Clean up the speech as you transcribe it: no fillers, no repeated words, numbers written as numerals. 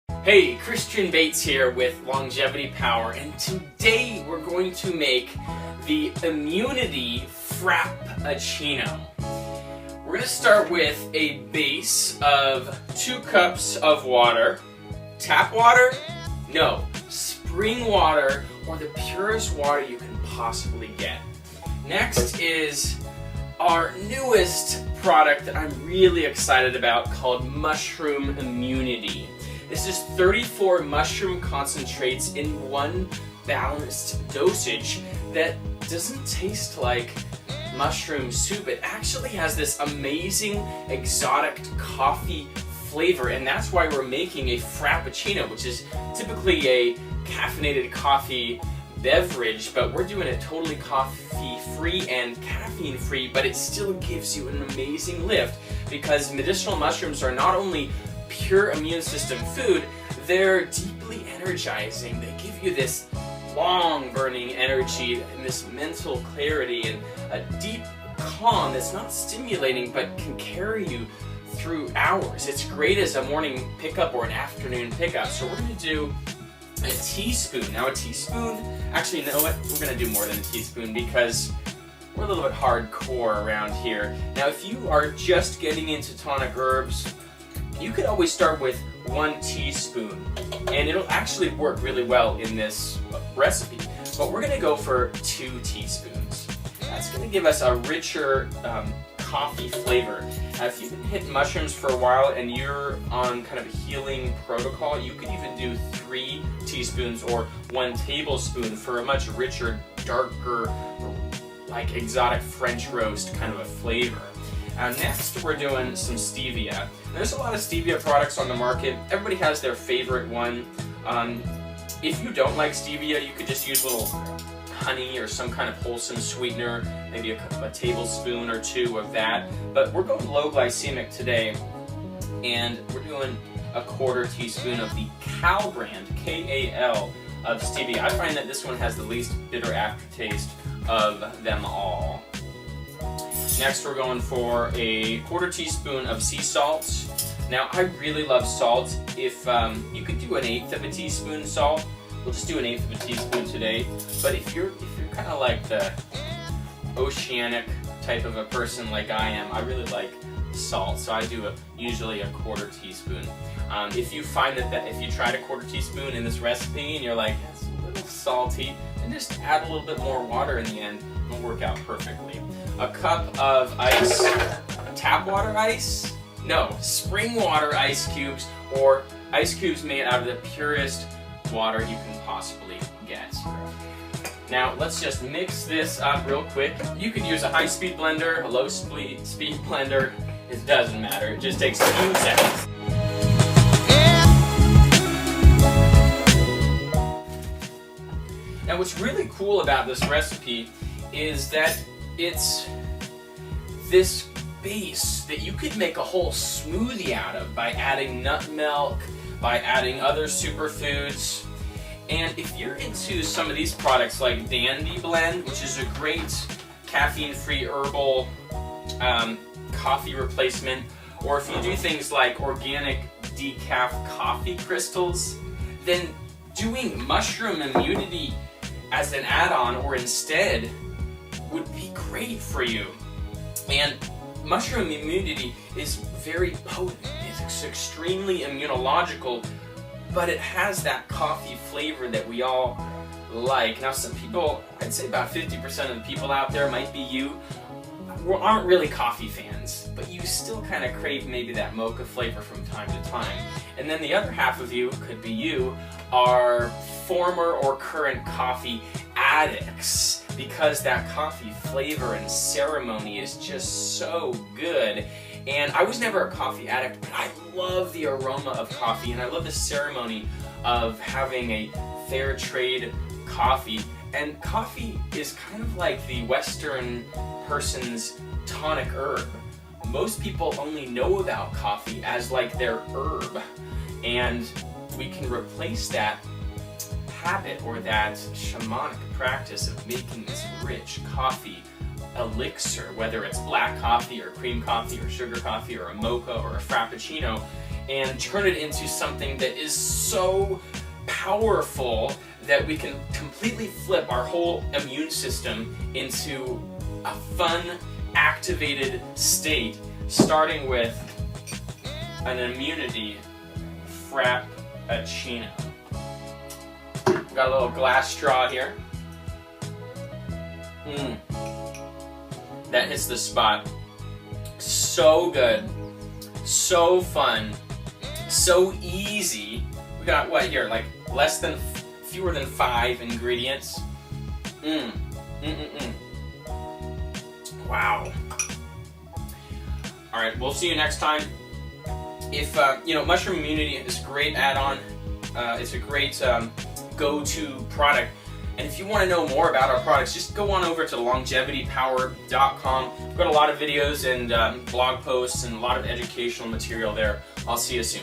Hey, Christian Bates here with Longevity Power, and today we're going to make the Immunity Frappuccino. We're going to start with a base of 2 cups of water. Tap water? No, spring water or the purest water you can possibly get. Next is our newest product that I'm really excited about called Mushroom Immunity. This is 34 mushroom concentrates in one balanced dosage that doesn't taste like mushroom soup. It actually has this amazing exotic coffee flavor, and that's why we're making a Frappuccino, which is typically a caffeinated coffee beverage, but we're doing it totally coffee-free and caffeine-free, but it still gives you an amazing lift because medicinal mushrooms are not only pure immune system food, they're deeply energizing. They give you this long burning energy and this mental clarity and a deep calm that's not stimulating but can carry you through hours. It's great as a morning pickup or an afternoon pickup. So we're going to do a teaspoon. Now a teaspoon, actually you know what, we're going to do more than a teaspoon because we're a little bit hardcore around here. Now if you are just getting into tonic herbs, you could always start with 1 teaspoon, and it'll actually work really well in this recipe. But we're going to go for 2 teaspoons. That's going to give us a richer coffee flavor. If you've been hitting mushrooms for a while and you're on kind of a healing protocol, you could even do 3 teaspoons or 1 tablespoon for a much richer, darker, like exotic French roast kind of a flavor. Next, we're doing some stevia. There's a lot of stevia products on the market. Everybody has their favorite one. If you don't like stevia, you could just use a little honey or some kind of wholesome sweetener, maybe a tablespoon or 2 of that. But we're going low glycemic today, and we're doing a 1/4 teaspoon of the Cal brand, K-A-L, of stevia. I find that this one has the least bitter aftertaste of them all. Next, we're going for a 1/4 teaspoon of sea salt. Now, I really love salt. If you could do 1/8 of a teaspoon salt, we'll just do 1/8 of a teaspoon today. But if you're kind of like the oceanic type of a person like I am, I really like salt, so I do usually a 1/4 teaspoon. If you find that if you tried a 1/4 teaspoon in this recipe and you're like, that's a little salty, then just add a little bit more water in the end. It'll work out perfectly. A cup of ice, tap water ice? No, spring water ice cubes, or ice cubes made out of the purest water you can possibly get. Now let's just mix this up real quick. You could use a high-speed blender, a low-speed blender. It doesn't matter. It just takes a few seconds. Now what's really cool about this recipe is that it's this base that you could make a whole smoothie out of by adding nut milk, by adding other superfoods. And if you're into some of these products like Dandy Blend, which is a great caffeine-free herbal coffee replacement, or if you do things like organic decaf coffee crystals, then doing Mushroom Immunity as an add-on or instead would be great for you. And Mushroom Immunity is very potent. It's extremely immunological, but it has that coffee flavor that we all like. Now some people, I'd say about 50% of the people out there, might be you, aren't really coffee fans, but you still kind of crave maybe that mocha flavor from time to time. And then the other half of you, could be you, are former or current coffee addicts because that coffee flavor and ceremony is just so good. And I was never a coffee addict, but I love the aroma of coffee and I love the ceremony of having a fair trade coffee. And coffee is kind of like the Western person's tonic herb. Most people only know about coffee as like their herb, and we can replace that habit or that shamanic practice of making this rich coffee elixir, whether it's black coffee or cream coffee or sugar coffee or a mocha or a frappuccino, and turn it into something that is so powerful that we can completely flip our whole immune system into a fun, activated state, starting with an Immunity Frappuccino. Got a little glass straw here. That hits the spot. So good, so fun, so easy. We got what here, like fewer than 5 ingredients. Wow. All right, we'll see you next time. If Mushroom Immunity is a great add-on. It's a great go-to product. And if you want to know more about our products, just go on over to longevitypower.com. We've got a lot of videos and blog posts and a lot of educational material there. I'll see you soon.